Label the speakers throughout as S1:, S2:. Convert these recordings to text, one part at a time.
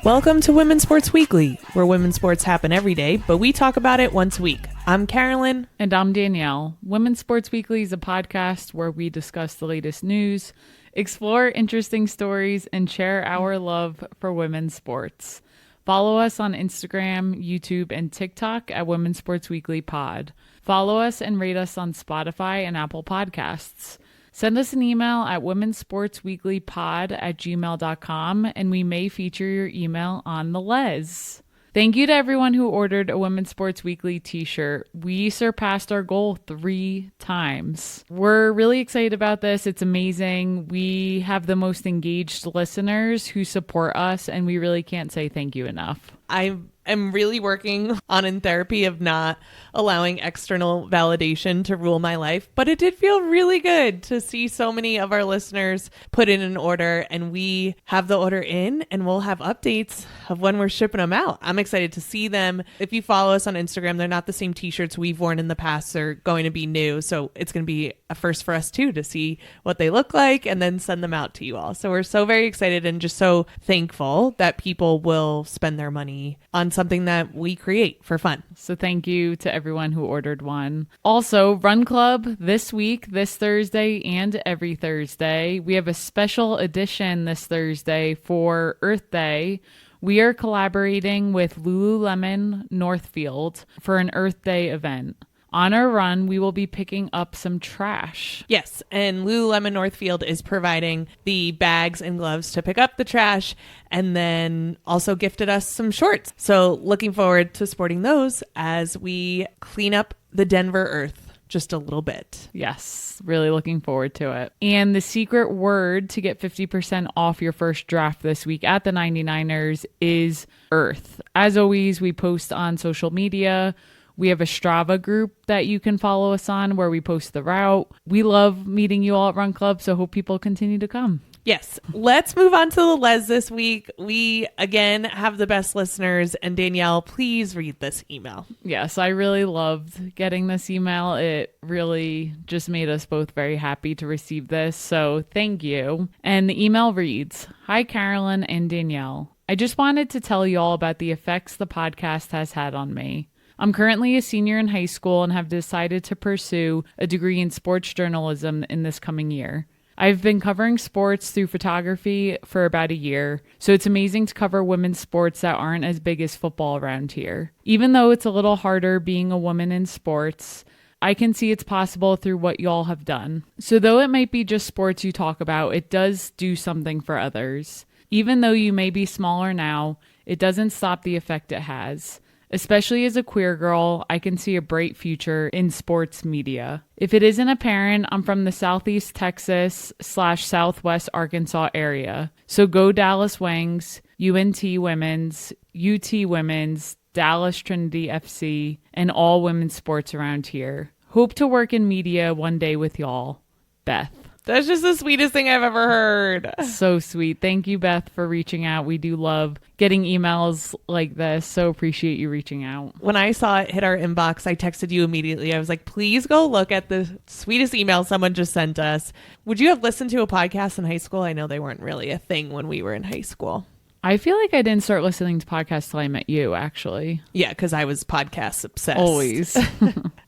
S1: Welcome to Women's Sports Weekly, where women's sports happen every day, but we talk about it once a week. I'm Carolyn.
S2: And I'm Danielle. Women's Sports Weekly is a podcast where we discuss the latest news, explore interesting stories, and share our love for women's sports. Follow us on Instagram, YouTube, and TikTok at Women's Sports Weekly Pod. Follow us and rate us on Spotify and Apple Podcasts. Send us an email at womensportsweeklypod@gmail.com and we may feature your email on the Les. Thank you to everyone who ordered a Women's Sports Weekly t-shirt. We surpassed our goal 3 times. We're really excited about this. It's amazing. We have the most engaged listeners who support us, and we really can't say thank you enough.
S1: I am really working on in therapy of not allowing external validation to rule my life, but it did feel really good to see so many of our listeners put in an order, and we have the order in and we'll have updates of when we're shipping them out. I'm excited to see them. If you follow us on Instagram, they're not the same t-shirts we've worn in the past. They're going to be new, so it's going to be a first for us too to see what they look like and then send them out to you all. So we're so very excited and just so thankful that people will spend their money on something that we create for fun.
S2: So thank you to everyone who ordered one. Also, Run Club this week, this Thursday, and every Thursday. We have a special edition this Thursday for Earth Day. We are collaborating with Lululemon Northfield for an Earth Day event. On our run, we will be picking up some trash.
S1: Yes, and Lululemon Northfield is providing the bags and gloves to pick up the trash, and then also gifted us some shorts. So looking forward to sporting those as we clean up the Denver Earth just a little bit.
S2: Yes, really looking forward to it. And the secret word to get 50% off your first draft this week at the 99ers is Earth. As always, we post on social media. We have a Strava group that you can follow us on where we post the route. We love meeting you all at Run Club, so hope people continue to come.
S1: Yes. Let's move on to the Les this week. We, again, have the best listeners. And Danielle, please read this email.
S2: Yes, I really loved getting this email. It really just made us both very happy to receive this. So thank you. And the email reads, "Hi, Carolyn and Danielle. I just wanted to tell you all about the effects the podcast has had on me. I'm currently a senior in high school and have decided to pursue a degree in sports journalism in this coming year. I've been covering sports through photography for about a year, so it's amazing to cover women's sports that aren't as big as football around here. Even though it's a little harder being a woman in sports, I can see it's possible through what y'all have done. So though it might be just sports you talk about, it does do something for others. Even though you may be smaller now, it doesn't stop the effect it has. Especially as a queer girl, I can see a bright future in sports media. If it isn't apparent, I'm from the Southeast Texas/Southwest Arkansas area. So go Dallas Wings, UNT Women's, UT Women's, Dallas Trinity FC, and all women's sports around here. Hope to work in media one day with y'all. Beth."
S1: That's just the sweetest thing I've ever heard.
S2: So sweet. Thank you, Beth, for reaching out. We do love getting emails like this. So appreciate you reaching out.
S1: When I saw it hit our inbox, I texted you immediately. I was like, please go look at the sweetest email someone just sent us. Would you have listened to a podcast in high school? I know they weren't really a thing when we were in high school.
S2: I feel like I didn't start listening to podcasts till I met you, actually.
S1: Yeah, because I was podcast obsessed.
S2: Always.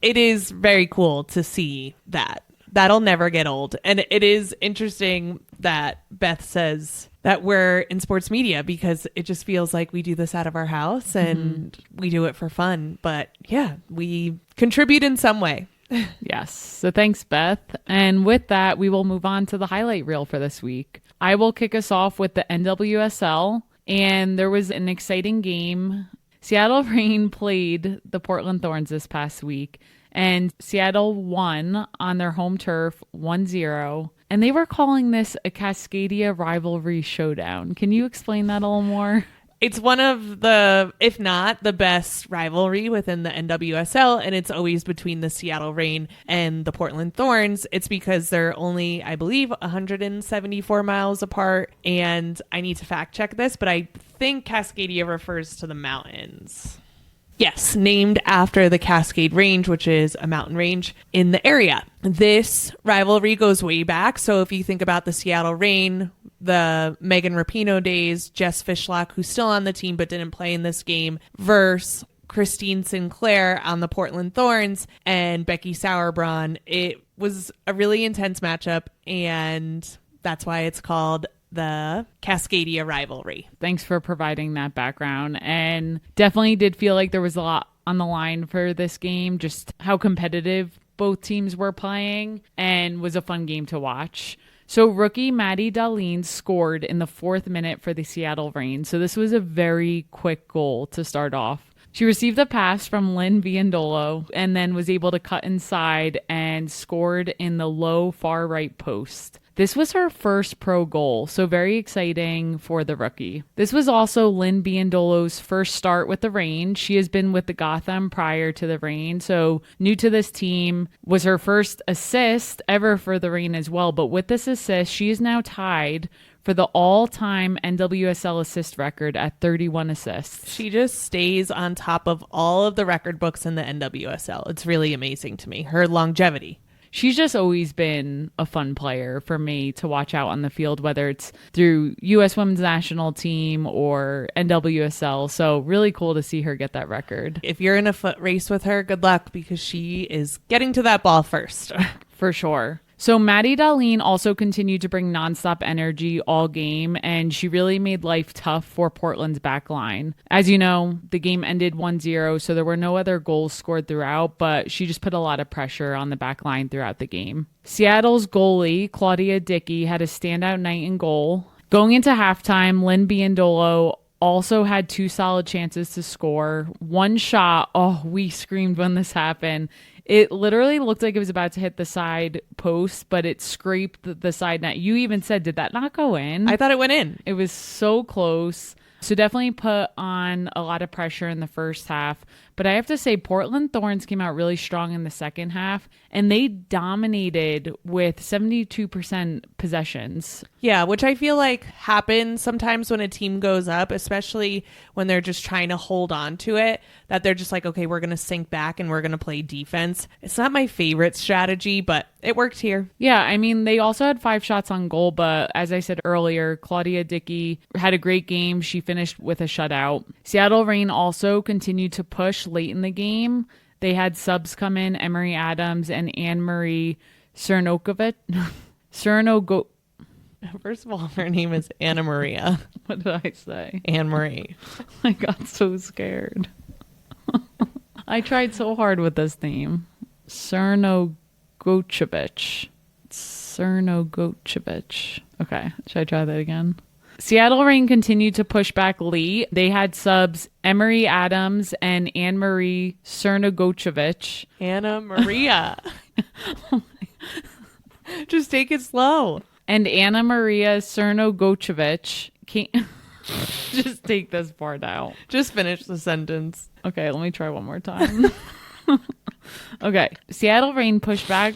S1: It is very cool to see that. That'll never get old. And it is interesting that Beth says that we're in sports media because it just feels like we do this out of our house and we do it for fun. But yeah, we contribute in some way.
S2: Yes. So thanks, Beth. And with that, we will move on to the highlight reel for this week. I will kick us off with the NWSL. And there was an exciting game. Seattle Reign played the Portland Thorns this past week. And Seattle won on their home turf 1-0. And they were calling this a Cascadia Rivalry showdown. Can you explain that a little more?
S1: It's one of the, if not the best rivalry within the NWSL, and it's always between the Seattle Reign and the Portland Thorns. It's because they're only, I believe, 174 miles apart, and I need to fact check this, but I think Cascadia refers to the mountains. Yes, named after the Cascade Range, which is a mountain range in the area. This rivalry goes way back. So if you think about the Seattle Reign, the Megan Rapinoe days, Jess Fishlock, who's still on the team but didn't play in this game, versus Christine Sinclair on the Portland Thorns and Becky Sauerbrunn, it was a really intense matchup, and that's why it's called the Cascadia Rivalry.
S2: Thanks for providing that background. And definitely did feel like there was a lot on the line for this game, just how competitive both teams were playing, and was a fun game to watch. So rookie Maddie Dahlin scored in the 4th minute for the Seattle Reign. So this was a very quick goal to start off. She received a pass from Lynn Viandolo and then was able to cut inside and scored in the low far right post. This was her first pro goal, so very exciting for the rookie. This was also Lynn Biandolo's first start with the Reign. She has been with the Gotham prior to the Reign, so new to this team. Was her first assist ever for the Reign as well, but with this assist, she is now tied for the all-time NWSL assist record at 31 assists.
S1: She just stays on top of all of the record books in the NWSL. It's really amazing to me, her longevity.
S2: She's just always been a fun player for me to watch out on the field, whether it's through U.S. Women's National Team or NWSL. So really cool to see her get that record.
S1: If you're in a foot race with her, good luck, because she is getting to that ball first.
S2: For sure. So Maddie Dahlin also continued to bring nonstop energy all game, and she really made life tough for Portland's back line. As you know, the game ended 1-0, so there were no other goals scored throughout, but she just put a lot of pressure on the back line throughout the game. Seattle's goalie, Claudia Dickey, had a standout night in goal. Going into halftime, Lynn Biandolo also had 2 solid chances to score. One shot, we screamed when this happened. It literally looked like it was about to hit the side post, but it scraped the side net. You even said, did that not go in?
S1: I thought it went in.
S2: It was so close. So definitely put on a lot of pressure in the first half. But I have to say, Portland Thorns came out really strong in the second half, and they dominated with 72% possessions.
S1: Yeah, which I feel like happens sometimes when a team goes up, especially when they're just trying to hold on to it, that they're just like, okay, we're going to sink back and we're going to play defense. It's not my favorite strategy, but it worked here.
S2: Yeah, I mean, they also had 5 shots on goal, but as I said earlier, Claudia Dickey had a great game. She finished with a shutout. Seattle Reign also continued to push late in the game. They had subs come in, Emery Adams and Ana-Maria Crnogorcevic.
S1: First of all, her name is Ana-Maria.
S2: What did I say?
S1: Anne-Marie.
S2: I got so scared. I tried so hard with this name. Crnogorcevic. Okay, should I try that again? Seattle Reign continued to push back late. They had subs Emery Adams and Ana-Maria Crnogorcevic.
S1: Ana-Maria. Just take it slow.
S2: And Ana-Maria Crnogorcevic. Just take this part out.
S1: Just finish the sentence.
S2: Okay, let me try one more time. Okay, Seattle Reign pushed back.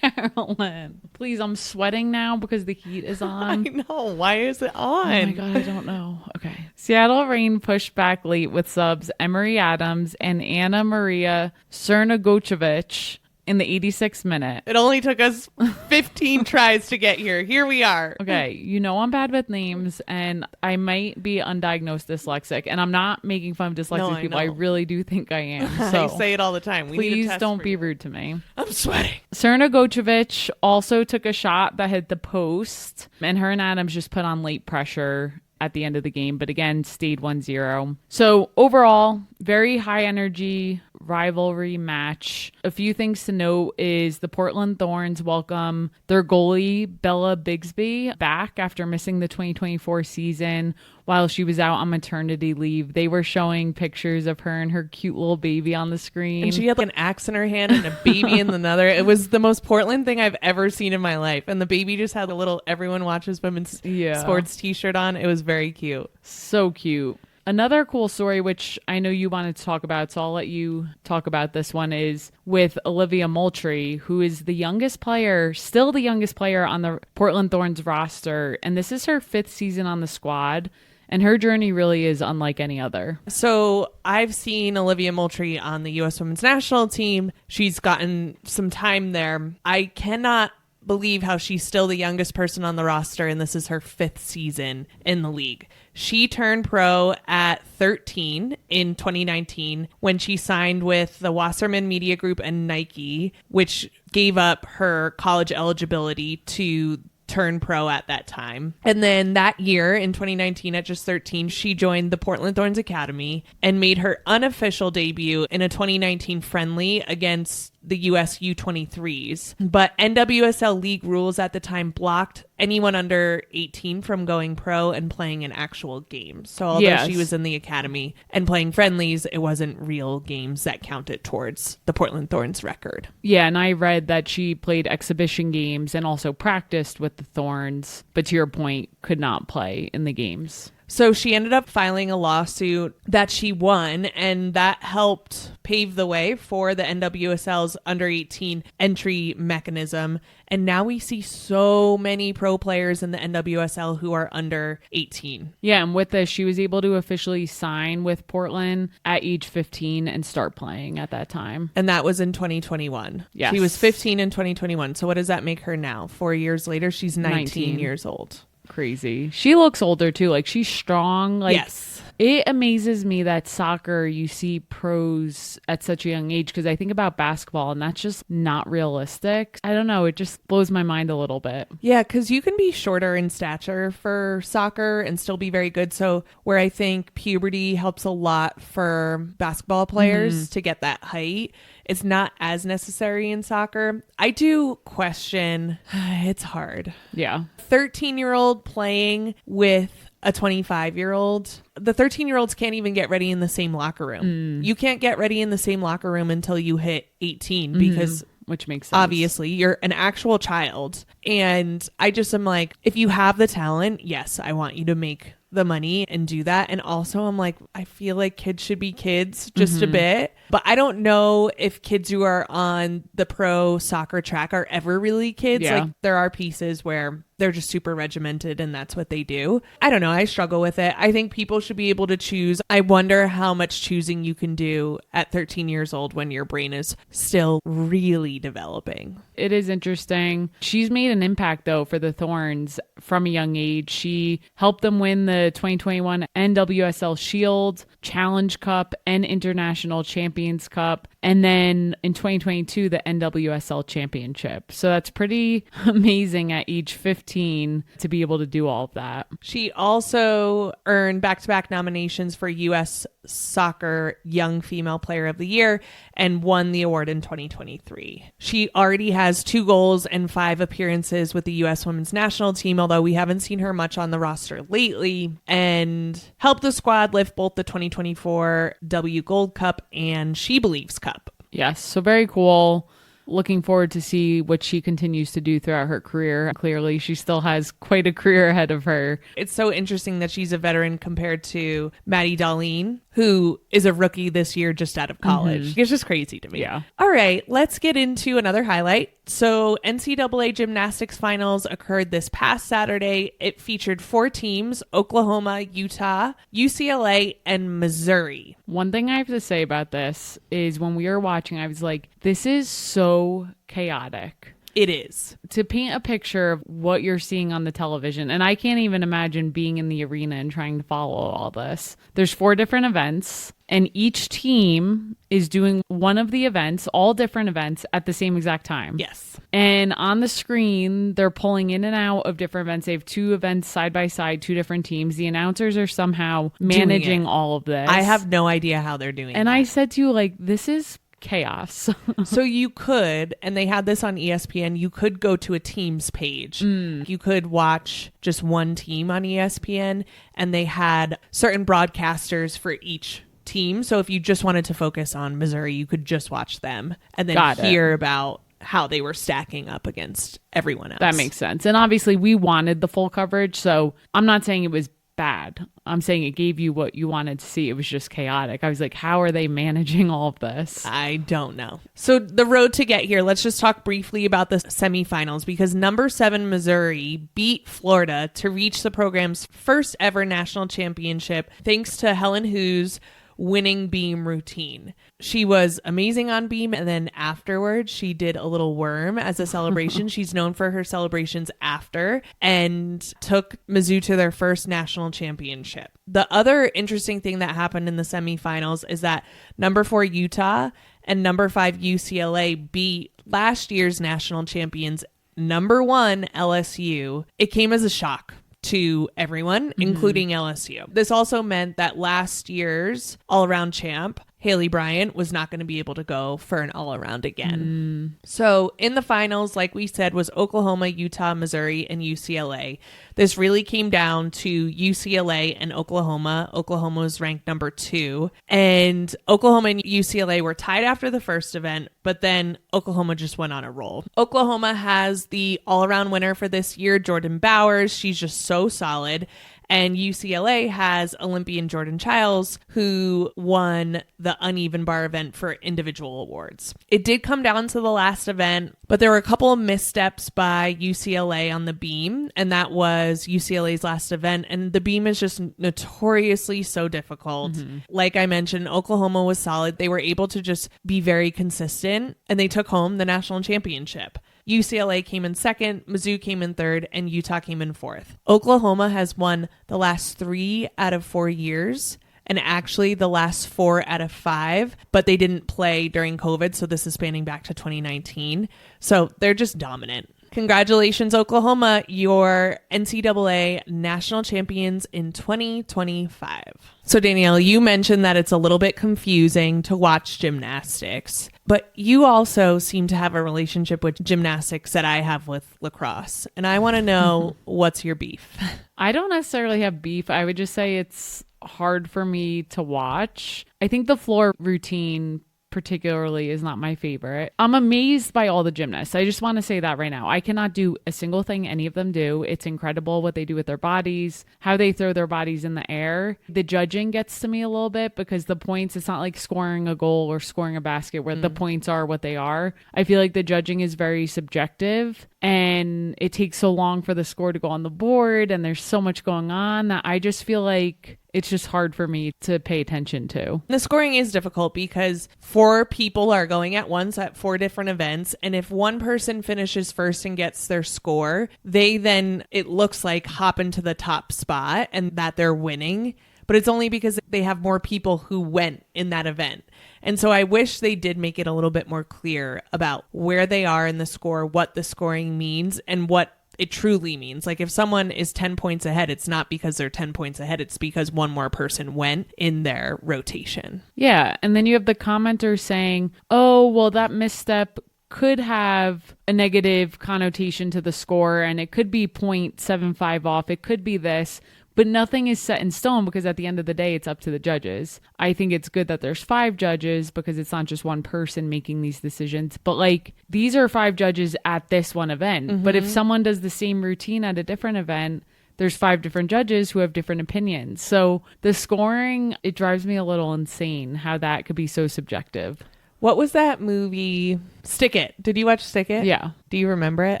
S2: Carolyn, please, I'm sweating now because the heat is on.
S1: I know. Why is it on?
S2: Oh my God, I don't know. Okay. Seattle Reign pushed back late with subs Emery Adams and Ana-Maria Crnogorcevic in the 86th minute.
S1: It only took us 15 tries to get here. Here we are.
S2: Okay, you know I'm bad with names, and I might be undiagnosed dyslexic, and I'm not making fun of dyslexic people. I really do think I am. So
S1: I say it all the time.
S2: Please don't be rude to me.
S1: I'm sweating.
S2: Crnogorcevic also took a shot that hit the post, and her and Adams just put on late pressure at the end of the game, but again, stayed 1-0. So overall, very high energy rivalry match. A few things to note is the Portland Thorns welcome their goalie, Bella Bigsby, back after missing the 2024 season while she was out on maternity leave. They were showing pictures of her and her cute little baby on the screen.
S1: And she had like an axe in her hand and a baby in another. It was the most Portland thing I've ever seen in my life. And the baby just had a little Everyone Watches Women's Sports t-shirt on. It was very cute.
S2: So cute. Another cool story, which I know you wanted to talk about, so I'll let you talk about this one, is with Olivia Moultrie, who is the youngest player, still the youngest player on the Portland Thorns roster. And this is her 5th season on the squad. And her journey really is unlike any other.
S1: So I've seen Olivia Moultrie on the U.S. Women's National Team. She's gotten some time there. I cannot believe how she's still the youngest person on the roster, and this is her 5th season in the league. She turned pro at 13 in 2019 when she signed with the Wasserman Media Group and Nike, which gave up her college eligibility to turn pro at that time. And then that year in 2019 at just 13, she joined the Portland Thorns Academy and made her unofficial debut in a 2019 friendly against the US U23s. But NWSL league rules at the time blocked anyone under 18 from going pro and playing in actual games. So although she was in the academy and playing friendlies, it wasn't real games that counted towards the Portland Thorns record.
S2: Yeah, and I read that she played exhibition games and also practiced with the Thorns, but to your point, could not play in the games.
S1: So she ended up filing a lawsuit that she won, and that helped pave the way for the NWSL's under 18 entry mechanism. And now we see so many pro players in the NWSL who are under 18.
S2: Yeah, and with this, she was able to officially sign with Portland at age 15 and start playing at that time.
S1: And that was in 2021.
S2: Yes.
S1: She was 15 in 2021. So what does that make her now? 4 years later, she's 19 years old.
S2: Crazy. She looks older too. Like, she's strong. Like,
S1: yes.
S2: It amazes me that soccer, you see pros at such a young age, because I think about basketball and that's just not realistic. I don't know. It just blows my mind a little bit.
S1: Yeah, because you can be shorter in stature for soccer and still be very good. So where I think puberty helps a lot for basketball players to get that height, it's not as necessary in soccer. I do question, it's hard.
S2: Yeah.
S1: 13-year-old playing with a 25-year-old. The 13-year-olds can't even get ready in the same locker room. You can't get ready in the same locker room until you hit 18 because
S2: which makes sense.
S1: Obviously, you're an actual child. And I just am like, if you have the talent, yes, I want you to make the money and do that. And also I'm like, I feel like kids should be kids just a bit. But I don't know if kids who are on the pro soccer track are ever really kids.
S2: Yeah.
S1: Like, there are pieces where they're just super regimented and that's what they do. I don't know. I struggle with it. I think people should be able to choose. I wonder how much choosing you can do at 13 years old when your brain is still really developing.
S2: It is interesting. She's made an impact, though, for the Thorns from a young age. She helped them win the 2021 NWSL Shield, Challenge Cup, and International Champions Cup. And then in 2022, the NWSL Championship. So that's pretty amazing at age 15 to be able to do all of that.
S1: She also earned back-to-back nominations for U.S. Soccer Young Female Player of the Year and won the award in 2023. She already has 2 goals and 5 appearances with the U.S. Women's National Team, although we haven't seen her much on the roster lately, and helped the squad lift both the 2024 W Gold Cup and She Believes Cup.
S2: Yes, so very cool. Looking forward to see what she continues to do throughout her career. Clearly, she still has quite a career ahead of her.
S1: It's so interesting that she's a veteran compared to Maddie Darlene, who is a rookie this year just out of college. It's just crazy to me.
S2: Yeah.
S1: All right, let's get into another highlight. So NCAA Gymnastics finals occurred this past Saturday. It featured 4 teams: Oklahoma, Utah, UCLA, and Missouri.
S2: One thing I have to say about this is when we were watching, I was like, this is so chaotic.
S1: It is.
S2: To paint a picture of what you're seeing on the television, and I can't even imagine being in the arena and trying to follow all this. There's 4 different events, and each team is doing one of the events, all different events, at the same exact time.
S1: Yes.
S2: And on the screen, they're pulling in and out of different events. They have 2 events side by side, 2 different teams. The announcers are somehow managing all of this.
S1: I have no idea how they're doing
S2: and
S1: that.
S2: I said to you, like, this is chaos.
S1: So you could, and they had this on ESPN, you could go to a team's page. You could watch just one team on ESPN, and they had certain broadcasters for each team. So if you just wanted to focus on Missouri, you could just watch them and then hear about how they were stacking up against everyone else.
S2: That makes sense. And obviously we wanted the full coverage, so I'm not saying it was bad. I'm saying it gave you what you wanted to see. It was just chaotic. I was like, how are they managing all of this?
S1: I don't know. So the road to get here, let's just talk briefly about the semifinals, because number 7 Missouri beat Florida to reach the program's first ever national championship thanks to Helen Hu's winning beam routine. She was amazing on beam, and then afterwards she did a little worm as a celebration. She's known for her celebrations after, and took Mizzou to their first national championship. The other interesting thing that happened in the semifinals is that number 4 Utah and number 5 UCLA beat last year's national champions, number 1 LSU. It came as a shock to everyone, including LSU. This also meant that last year's all-around champ, Haley Bryant, was not going to be able to go for an all-around again. So in the finals, like we said, was Oklahoma, Utah, Missouri, and UCLA. This really came down to UCLA and Oklahoma. Oklahoma was ranked number 2, and Oklahoma and UCLA were tied after the first event, but then Oklahoma just went on a roll. Oklahoma has the all-around winner for this year, Jordan Bowers. She's just so solid. And UCLA has Olympian Jordan Childs, who won the uneven bar event for individual awards. It did come down to the last event, but there were a couple of missteps by UCLA on the beam, and that was UCLA's last event. And the beam is just notoriously so difficult. Like I mentioned, Oklahoma was solid. They were able to just be very consistent, and they took home the national championship. UCLA came in second, Mizzou came in third, and Utah came in fourth. Oklahoma has won the last 3 out of 4 years, and actually the last 4 out of 5, but they didn't play during COVID, so this is spanning back to 2019. So they're just dominant. Congratulations, Oklahoma. You're NCAA national champions in 2025. So Danielle, you mentioned that it's a little bit confusing to watch gymnastics, but you also seem to have a relationship with gymnastics that I have with lacrosse. And I want to know, what's your beef?
S2: I don't necessarily have beef. I would just say it's hard for me to watch. I think the floor routine particularly is not my favorite. I'm amazed by all the gymnasts. I just want to say that right now. I cannot do a single thing any of them do. It's incredible what they do with their bodies, how they throw their bodies in the air. The judging gets to me a little bit because the points, it's not like scoring a goal or scoring a basket where the points are what they are. I feel like the judging is very subjective, and it takes so long for the score to go on the board, and there's so much going on that I just feel like it's just hard for me to pay attention to.
S1: The scoring is difficult because 4 people are going at once at 4 different events. And if one person finishes first and gets their score, they then, it looks like, hop into the top spot and that they're winning. But it's only because they have more people who went in that event. And so I wish they did make it a little bit more clear about where they are in the score, what the scoring means, and what it truly means. Like if someone is 10 points ahead, it's not because they're 10 points ahead. It's because one more person went in their rotation.
S2: Yeah. And then you have the commenters saying, oh, well, that misstep could have a negative connotation to the score, and it could be 0.75 off. It could be this. But nothing is set in stone because at the end of the day, it's up to the judges. I think it's good that there's 5 judges because it's not just one person making these decisions. But like, these are 5 judges at this one event. But if someone does the same routine at a different event, there's 5 different judges who have different opinions. So the scoring, it drives me a little insane how that could be so subjective.
S1: What was that movie? Stick It. Did you watch Stick It?
S2: Yeah.
S1: Do you remember it?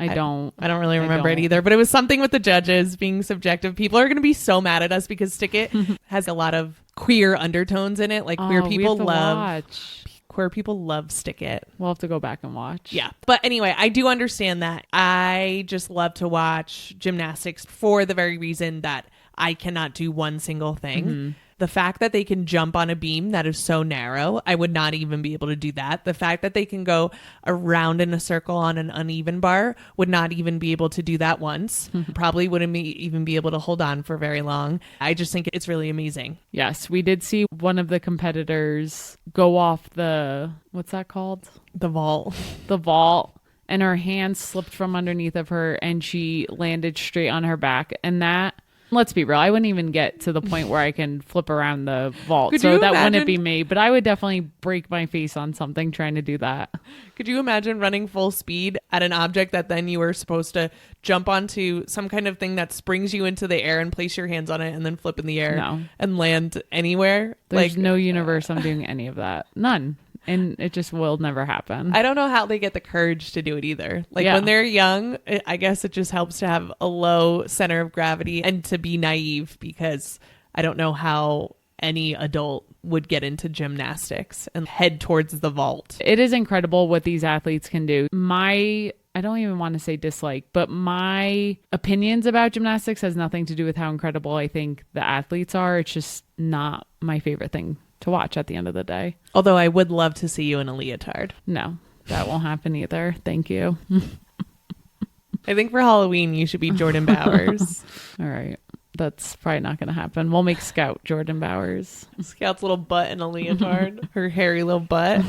S2: I don't.
S1: I don't really remember it either, but it was something with the judges being subjective. People are going to be so mad at us because Stick It has a lot of queer undertones in it. Like queer people love Stick It.
S2: We'll have to go back and watch.
S1: Yeah. But anyway, I do understand that. I just love to watch gymnastics for the very reason that I cannot do one single thing. The fact that they can jump on a beam that is so narrow, I would not even be able to do that. The fact that they can go around in a circle on an uneven bar, would not even be able to do that once. Probably wouldn't even be able to hold on for very long. I just think it's really amazing.
S2: Yes, we did see one of the competitors go off the, what's that called?
S1: The vault.
S2: The vault. And her hand slipped from underneath of her and she landed straight on her back. And that Let's be real. I wouldn't even get to the point where I can flip around the vault.
S1: Could
S2: so
S1: you
S2: that
S1: imagine?
S2: wouldn't be me. But I would definitely break my face on something trying to do that.
S1: Could you imagine running full speed at an object that then you were supposed to jump onto some kind of thing that springs you into the air and place your hands on it and then flip in the air and land anywhere?
S2: There's no universe I'm doing any of that. None. And it just will never happen.
S1: I don't know how they get the courage to do it either. When they're young, I guess it just helps to have a low center of gravity and to be naive, because I don't know how any adult would get into gymnastics and head towards the vault.
S2: It is incredible what these athletes can do. I don't even want to say dislike, but my opinions about gymnastics has nothing to do with how incredible I think the athletes are. It's just not my favorite thing to watch at the end of the day.
S1: Although I would love to see you in a leotard.
S2: No, that won't happen either. Thank you.
S1: I think for Halloween you should be Jordan Bowers.
S2: All right. That's probably not going to happen. We'll make Scout Jordan Bowers.
S1: Scout's little butt in a leotard. Her hairy little butt.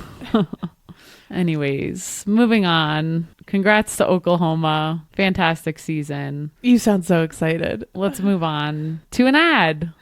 S2: Anyways, moving on. Congrats to Oklahoma. Fantastic season.
S1: You sound so excited.
S2: Let's move on to an ad.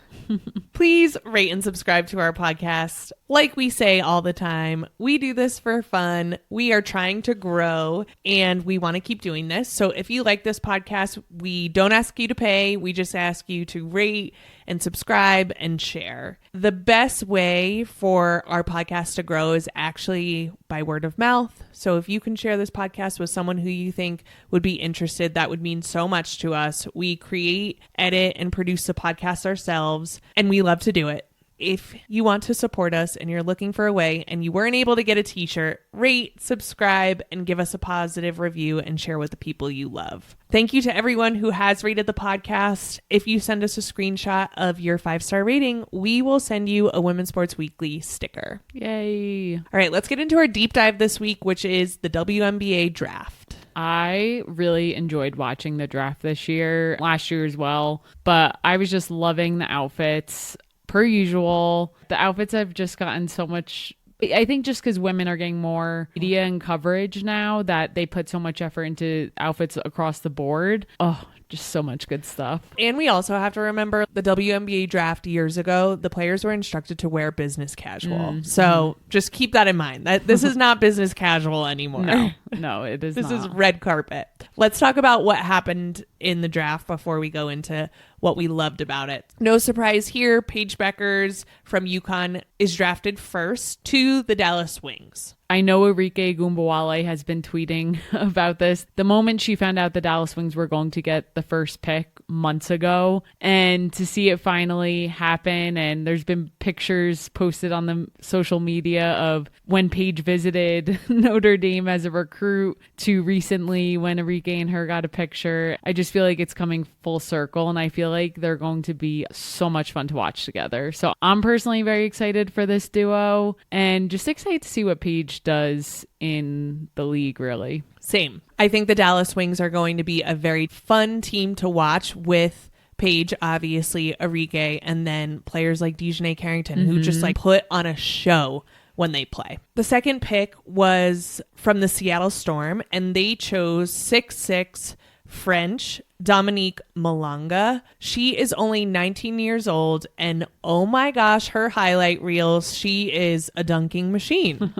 S1: Please rate and subscribe to our podcast. Like we say all the time, we do this for fun. We are trying to grow and we want to keep doing this. So if you like this podcast, we don't ask you to pay. We just ask you to rate and subscribe and share. The best way for our podcast to grow is actually by word of mouth. So if you can share this podcast with someone who you think would be interested, that would mean so much to us. We create, edit, and produce the podcast ourselves, and we love to do it. If you want to support us and you're looking for a way and you weren't able to get a t-shirt, rate, subscribe, and give us a positive review and share with the people you love. Thank you to everyone who has rated the podcast. If you send us a screenshot of your 5-star rating, we will send you a Women's Sports Weekly sticker.
S2: Yay.
S1: All right, let's get into our deep dive this week, which is the WNBA draft.
S2: I really enjoyed watching the draft this year, last year as well, but I was just loving the outfits. Per usual, the outfits have just gotten so much, I think just because women are getting more media and coverage now that they put so much effort into outfits across the board. Oh, just so much good stuff.
S1: And we also have to remember the WNBA draft years ago, the players were instructed to wear business casual. So just keep that in mind. That this is not business casual anymore.
S2: No, it is
S1: This
S2: not.
S1: is red carpet. Let's talk about what happened in the draft before we go into what we loved about it. No surprise here, Paige Beckers from UConn is drafted first to the Dallas Wings.
S2: I know Arike Gumbawale has been tweeting about this. The moment she found out the Dallas Wings were going to get the first pick months ago, and to see it finally happen, and there's been pictures posted on the social media of when Paige visited Notre Dame as a recruit to recently when Arike and her got a picture. I just feel like it's coming full circle, and I feel like they're going to be so much fun to watch together. So I'm personally very excited for this duo and just excited to see what Paige does in the league, really.
S1: Same. I think the Dallas Wings are going to be a very fun team to watch with Paige, obviously, Arike, and then players like Dejanay Carrington who just like put on a show when they play. The second pick was from the Seattle Storm, and they chose 6'6" French Dominique Malanga. She is only 19 years old, and oh my gosh, her highlight reels, she is a dunking machine.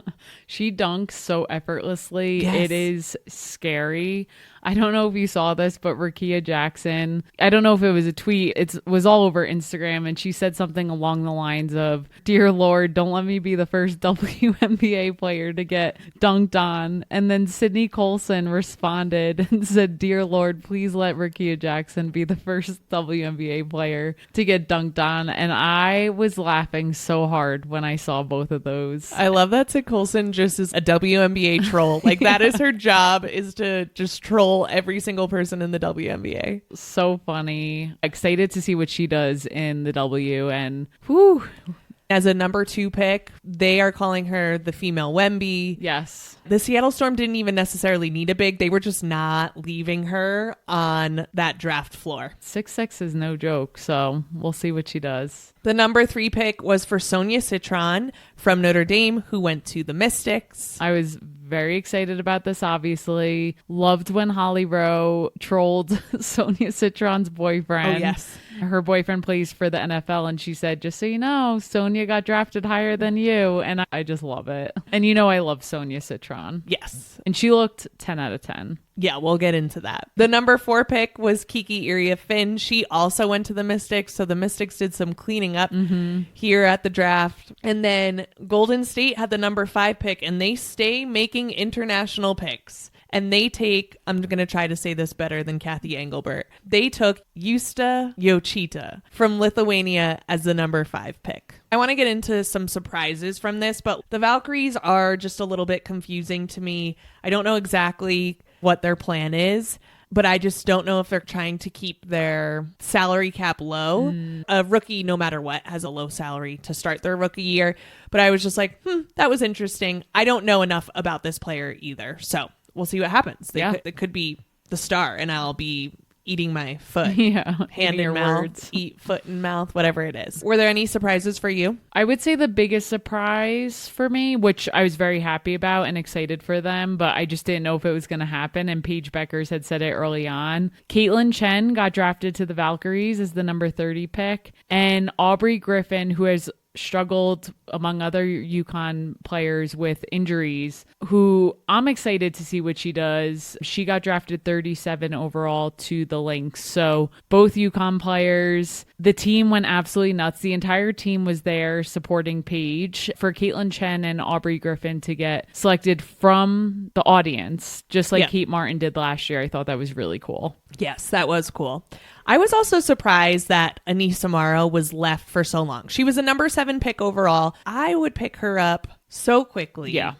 S2: She dunks so effortlessly.
S1: Yes.
S2: It is scary. I don't know if you saw this, but Rakia Jackson, I don't know if it was a tweet. It was all over Instagram, and she said something along the lines of, "Dear Lord, don't let me be the first WNBA player to get dunked on." And then Sydney Colson responded and said, "Dear Lord, please let Rakia Jackson be the first WNBA player to get dunked on." And I was laughing so hard when I saw both of those.
S1: I love that Sid Colson just is a WNBA troll. Like that is her job, is to just troll every single person in the WNBA.
S2: So funny. Excited to see what she does in the W. And whew.
S1: As a number 2 pick, they are calling her the female Wemby.
S2: Yes.
S1: The Seattle Storm didn't even necessarily need a big. They were just not leaving her on that draft floor.
S2: 6'6" is no joke, so we'll see what she does.
S1: The number 3 pick was for Sonia Citron from Notre Dame, who went to the Mystics.
S2: I was very excited about this, obviously. Loved when Holly Rowe trolled Sonia Citron's boyfriend.
S1: Oh, yes.
S2: Her boyfriend plays for the NFL, and she said, just so you know, Sonia got drafted higher than you. And I just love it. And you know I love Sonia Citron.
S1: Yes.
S2: And she looked 10 out of 10.
S1: Yeah, we'll get into that. The number 4 pick was Kiki Iria-Finn. She also went to the Mystics, so the Mystics did some cleaning up here at the draft. And then Golden State had the number 5 pick, and they stay making international picks. And they take, I'm going to try to say this better than Kathy Engelbert, they took Justa Jochita from Lithuania as the number 5 pick. I want to get into some surprises from this, but the Valkyries are just a little bit confusing to me. I don't know exactly what their plan is, but I just don't know if they're trying to keep their salary cap low. A rookie, no matter what, has a low salary to start their rookie year. But I was just like, that was interesting. I don't know enough about this player either. So we'll see what happens. They could be the star, and I'll be eating my foot. Hand in mouth, words. Eat foot in mouth, whatever it is. Were there any surprises for you?
S2: I would say the biggest surprise for me, which I was very happy about and excited for them, but I just didn't know if it was going to happen. And Paige Beckers had said it early on. Caitlin Chen got drafted to the Valkyries as the number 30 pick. And Aubrey Griffin, who has struggled among other UConn players with injuries, who I'm excited to see what she does. She got drafted 37 overall to the Lynx. So both UConn players, the team went absolutely nuts. The entire team was there supporting Paige. For Caitlin Chen and Aubrey Griffin to get selected from the audience, just like Kate Martin did last year, I thought that was really cool.
S1: Yes, that was cool. I was also surprised that Anissa Morrow was left for so long. She was a number 7 pick overall. I would pick her up so quickly.
S2: Yeah.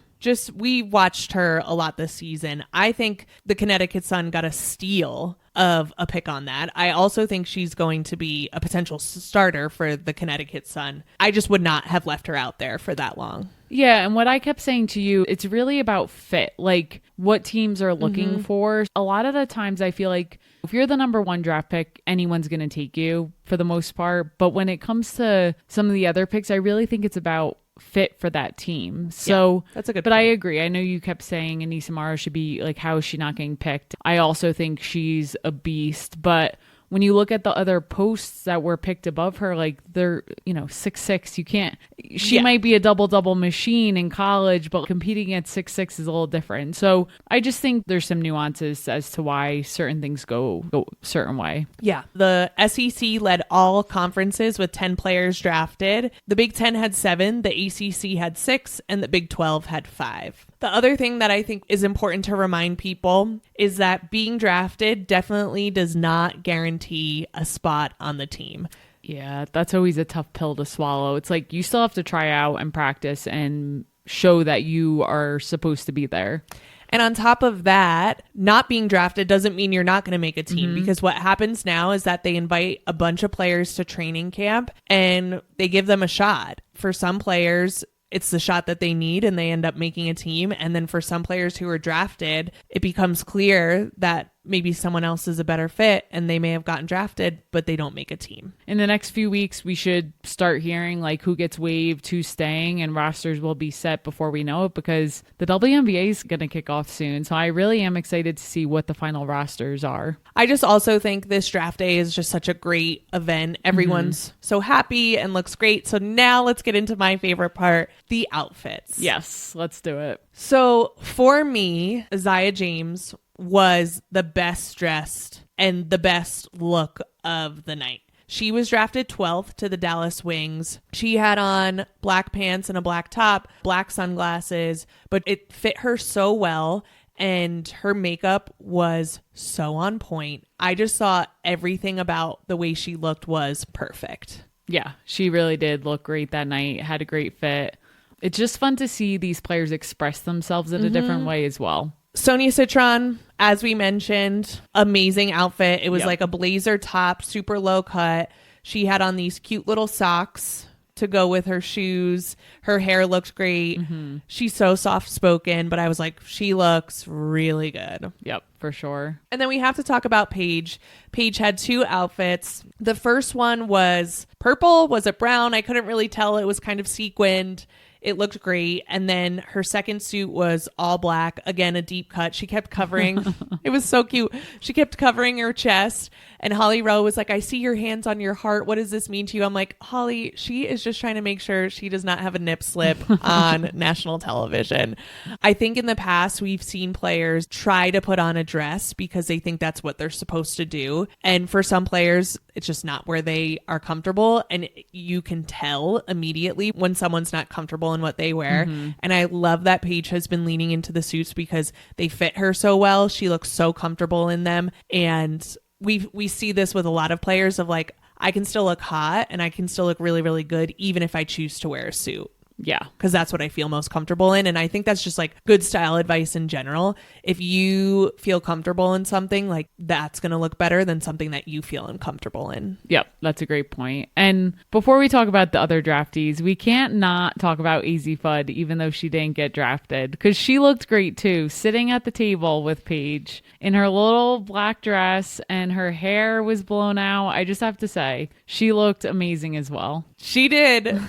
S1: We watched her a lot this season. I think the Connecticut Sun got a steal of a pick on that. I also think she's going to be a potential starter for the Connecticut Sun. I just would not have left her out there for that long.
S2: Yeah, and what I kept saying to you, it's really about fit, like what teams are looking for. A lot of the times I feel like if you're the number 1 draft pick, anyone's going to take you for the most part. But when it comes to some of the other picks, I really think it's about fit for that team. So
S1: that's a good
S2: but
S1: point.
S2: I agree. I know you kept saying Anissa Morrow should be like, how is she not getting picked? I also think she's a beast, but when you look at the other posts that were picked above her, like they're, 6'6". You can't, she might be a double machine in college, but competing at 6'6" is a little different. So I just think there's some nuances as to why certain things go a certain way.
S1: Yeah. The SEC led all conferences with 10 players drafted. The Big Ten had 7, the ACC had 6, and the Big 12 had 5. The other thing that I think is important to remind people is that being drafted definitely does not guarantee a spot on the team.
S2: Yeah, that's always a tough pill to swallow. It's like you still have to try out and practice and show that you are supposed to be there.
S1: And on top of that, not being drafted doesn't mean you're not going to make a team, because what happens now is that they invite a bunch of players to training camp and they give them a shot. For some players, it's the shot that they need and they end up making a team. And then for some players who are drafted, it becomes clear that maybe someone else is a better fit and they may have gotten drafted, but they don't make a team.
S2: In the next few weeks, we should start hearing like who gets waived, who's staying, and rosters will be set before we know it, because the WNBA is going to kick off soon. So I really am excited to see what the final rosters are.
S1: I just also think this draft day is just such a great event. Everyone's so happy and looks great. So now let's get into my favorite part, the outfits.
S2: Yes, let's do it.
S1: So for me, Zaya James was the best dressed and the best look of the night. She was drafted 12th to the Dallas Wings. She had on black pants and a black top, black sunglasses, but it fit her so well. And her makeup was so on point. I just saw everything about the way she looked was perfect.
S2: Yeah, she really did look great that night. Had a great fit. It's just fun to see these players express themselves in a different way as well.
S1: Sonia Citron, as we mentioned, amazing outfit. It was like a blazer top, super low cut. She had on these cute little socks, to go with her shoes. Her hair looked great. She's so soft spoken, but I was like, she looks really good.
S2: Yep, for sure.
S1: And then we have to talk about Paige. Paige had 2 outfits. The first one was purple. Was it brown? I couldn't really tell. It was kind of sequined. It looked great. And then her second suit was all black. Again, a deep cut. She kept covering. It was so cute. She kept covering her chest. And Holly Rowe was like, I see your hands on your heart. What does this mean to you? I'm like, Holly, she is just trying to make sure she does not have a nip slip on national television. I think in the past, we've seen players try to put on a dress because they think that's what they're supposed to do. And for some players, it's just not where they are comfortable. And you can tell immediately when someone's not comfortable in what they wear. And I love that Paige has been leaning into the suits because they fit her so well. She looks so comfortable in them. And we see this with a lot of players of like, I can still look hot and I can still look really, really good, even if I choose to wear a suit.
S2: Yeah.
S1: Because that's what I feel most comfortable in. And I think that's just like good style advice in general. If you feel comfortable in something, like that's going to look better than something that you feel uncomfortable in.
S2: Yep. That's a great point. And before we talk about the other draftees, we can't not talk about AZ Fudd, even though she didn't get drafted, because she looked great too, sitting at the table with Paige in her little black dress and her hair was blown out. I just have to say, she looked amazing as well.
S1: She did.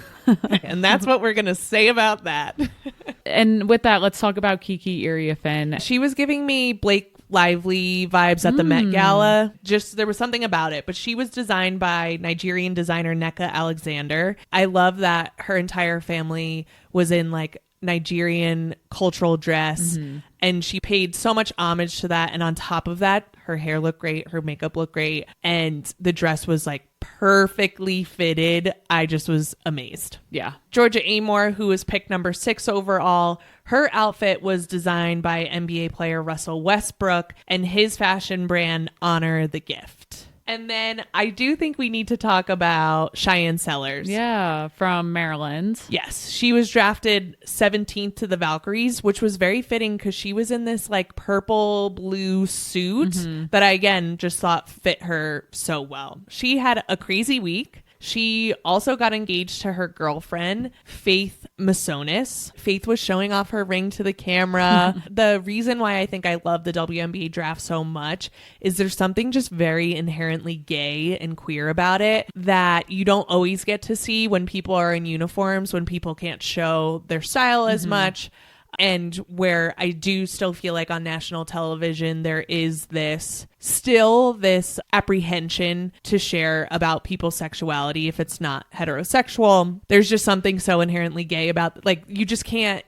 S1: And that's what we're going to say about that.
S2: And with that, let's talk about Kiki Iriafen.
S1: She was giving me Blake Lively vibes at the Met Gala. Just there was something about it, but she was designed by Nigerian designer Nneka Alexander. I love that her entire family was in like Nigerian cultural dress, and she paid so much homage to that. And on top of that, her hair looked great, her makeup looked great, and the dress was like perfectly fitted. I just was amazed.
S2: Yeah.
S1: Georgia Amore, who was picked number 6 overall, her outfit was designed by NBA player Russell Westbrook and his fashion brand Honor the Gift. And then I do think we need to talk about Cheyenne Sellers.
S2: Yeah, from Maryland.
S1: Yes, she was drafted 17th to the Valkyries, which was very fitting because she was in this like purple blue suit that I, again, just thought fit her so well. She had a crazy week. She also got engaged to her girlfriend, Faith Masonis. Faith was showing off her ring to the camera. The reason why I think I love the WNBA draft so much is there's something just very inherently gay and queer about it that you don't always get to see when people are in uniforms, when people can't show their style as much. And where I do still feel like on national television, there is this apprehension to share about people's sexuality if it's not heterosexual. There's just something so inherently gay about, like, you can't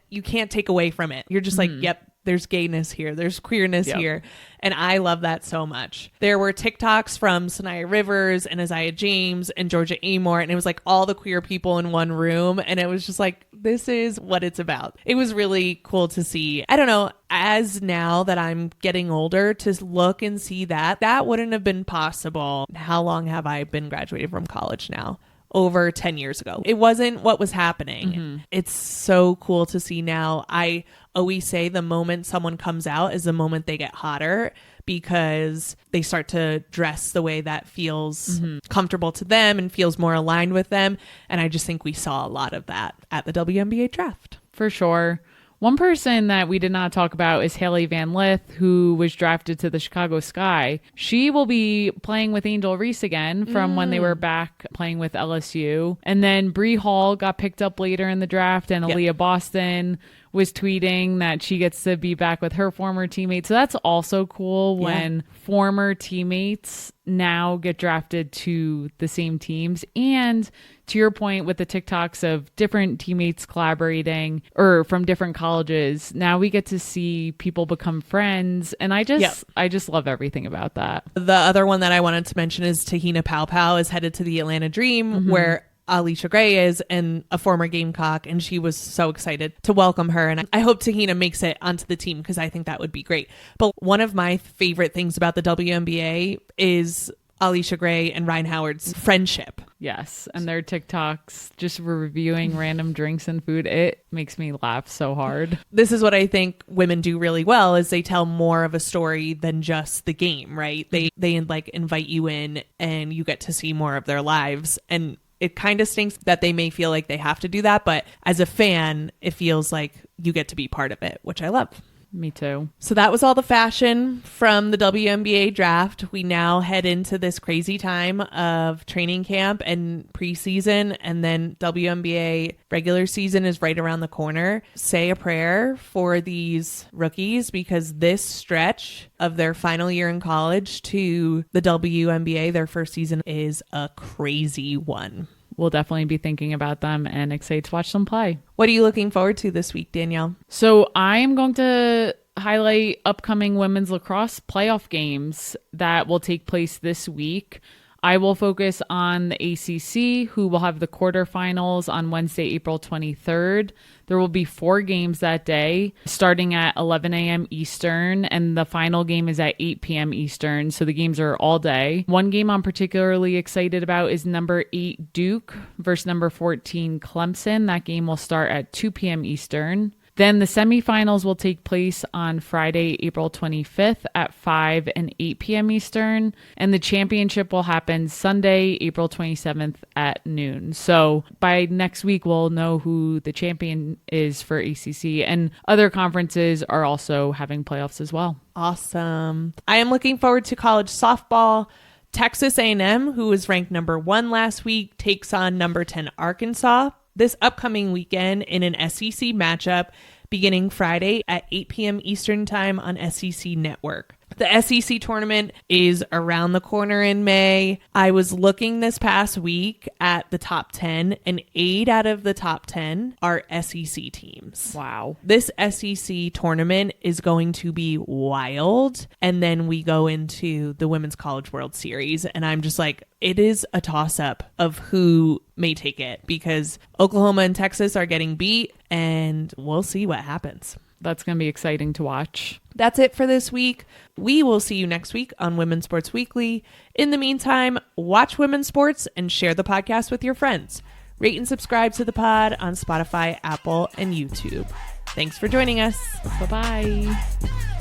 S1: take away from it. You're just like, yep, there's gayness here. There's queerness here. And I love that so much. There were TikToks from Sanaya Rivers and Isaiah James and Georgia Amore. And it was like all the queer people in one room. And it was just like, this is what it's about. It was really cool to see. I don't know, as now that I'm getting older, to look and see that wouldn't have been possible. How long have I been graduated from college now? Over 10 years ago. It wasn't what was happening. It's so cool to see now. I always say the moment someone comes out is the moment they get hotter because they start to dress the way that feels comfortable to them and feels more aligned with them. And I just think we saw a lot of that at the WNBA draft.
S2: For sure. One person that we did not talk about is Haley Van Lith, who was drafted to the Chicago Sky. She will be playing with Angel Reese again from when they were back playing with LSU. And then Bree Hall got picked up later in the draft, and Aaliyah Boston was tweeting that she gets to be back with her former teammates. So that's also cool when former teammates now get drafted to the same teams. And to your point with the TikToks of different teammates collaborating or from different colleges, now we get to see people become friends. And I just love everything about that.
S1: The other one that I wanted to mention is Tahina Pau is headed to the Atlanta Dream, where Alicia Gray is, and a former Gamecock, and she was so excited to welcome her. And I hope Tahina makes it onto the team because I think that would be great. But one of my favorite things about the WNBA is Alicia Gray and Ryan Howard's friendship.
S2: Yes, and their TikToks just reviewing random drinks and food. It makes me laugh so hard.
S1: This is what I think women do really well is they tell more of a story than just the game, right? They like invite you in and you get to see more of their lives. And It kind of stinks that they may feel like they have to do that, but as a fan, it feels like you get to be part of it, which I love.
S2: Me too.
S1: So that was all the fashion from the WNBA draft. We now head into this crazy time of training camp and preseason, and then WNBA regular season is right around the corner. Say a prayer for these rookies, because this stretch of their final year in college to the WNBA, their first season, is a crazy one.
S2: We'll definitely be thinking about them and excited to watch them play.
S1: What are you looking forward to this week, Danielle?
S2: So I am going to highlight upcoming women's lacrosse playoff games that will take place this week. I will focus on the ACC, who will have the quarterfinals on Wednesday, April 23rd. There will be 4 games that day, starting at 11 a.m. Eastern, and the final game is at 8 p.m. Eastern, so the games are all day. One game I'm particularly excited about is number 8 Duke versus number 14 Clemson. That game will start at 2 p.m. Eastern. Then the semifinals will take place on Friday, April 25th at 5 and 8 p.m. Eastern. And the championship will happen Sunday, April 27th at noon. So by next week, we'll know who the champion is for ACC. And other conferences are also having playoffs as well.
S1: Awesome. I am looking forward to college softball. Texas A&M, who was ranked number 1 last week, takes on number 10 Arkansas this upcoming weekend in an SEC matchup beginning Friday at 8 p.m. Eastern Time on SEC Network. The SEC tournament is around the corner in May. I was looking this past week at the top 10, and 8 out of the top 10 are SEC teams.
S2: Wow.
S1: This SEC tournament is going to be wild. And then we go into the Women's College World Series, and I'm just like, it is a toss-up of who may take it, because Oklahoma and Texas are getting beat, and we'll see what happens.
S2: That's going to be exciting to watch.
S1: That's it for this week. We will see you next week on Women's Sports Weekly. In the meantime, watch women's sports and share the podcast with your friends. Rate and subscribe to the pod on Spotify, Apple, and YouTube. Thanks for joining us.
S2: Bye-bye.